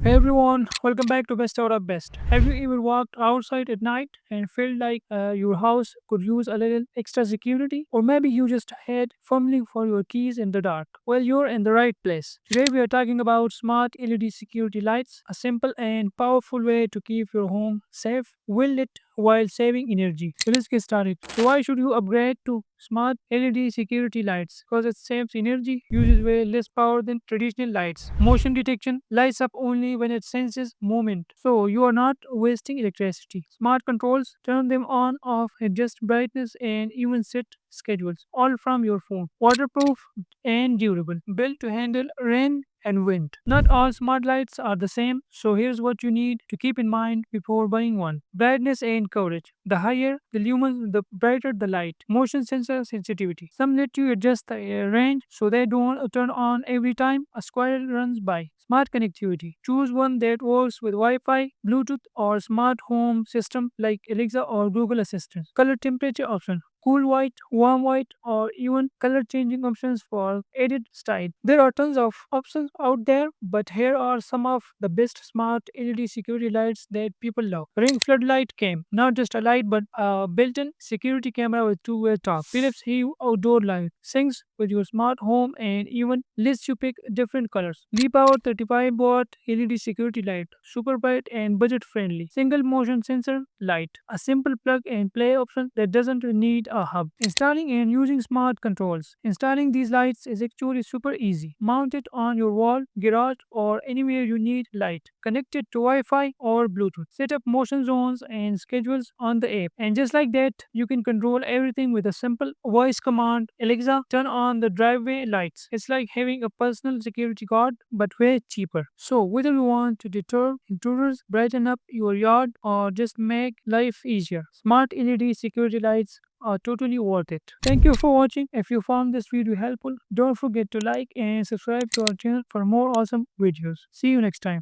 Hey everyone, welcome back to Best Out of Best. Have you ever walked outside at night and felt like your house could use a little extra security? Or maybe you just had fumbling for your keys in the dark? Well, you're in the right place. Today we are talking about smart LED security lights, a simple and powerful way to keep your home safe, well lit while saving energy. So let's get started. So why should you upgrade to smart LED security lights? Because it saves energy, uses way less power than traditional lights. Motion detection lights up only when it senses movement. So you are not wasting electricity. Smart controls turn them on, off, adjust brightness, and even set schedules, all from your phone. Waterproof and durable, built to handle rain and wind. Not all smart lights are the same, so here's what you need to keep in mind before buying one. Brightness and coverage. The higher the lumens, the brighter the light. Motion sensor sensitivity. Some let you adjust the range so they don't turn on every time a squirrel runs by. Smart connectivity. Choose one that works with Wi-Fi, Bluetooth, or smart home system like Alexa or Google Assistant. Color temperature option. Cool white, warm white, or even color changing options for added style. There are tons of options out there, but here are some of the best smart LED security lights that people love. Ring floodlight came, not just a light but a built-in security camera with two-way top. Philips Hue outdoor light syncs with your smart home and even lets you pick different colors. V-Power 35-watt LED security light, super bright and budget-friendly. Single motion sensor light, a simple plug and play option that doesn't need a hub. Installing and using smart controls. Installing these lights is actually super easy. Mount it on your wall, garage, or anywhere you need light. Connect it to Wi-Fi or Bluetooth. Set up motion zones and schedules on the app. And just like that, you can control everything with a simple voice command. Alexa, turn on the driveway lights. It's like having a personal security guard, but way cheaper. So whether you want to deter intruders, brighten up your yard, or just make life easier, smart LED security lights are totally worth it. Thank you for watching. If you found this video helpful, don't forget to like and subscribe to our channel for more awesome videos. See you next time.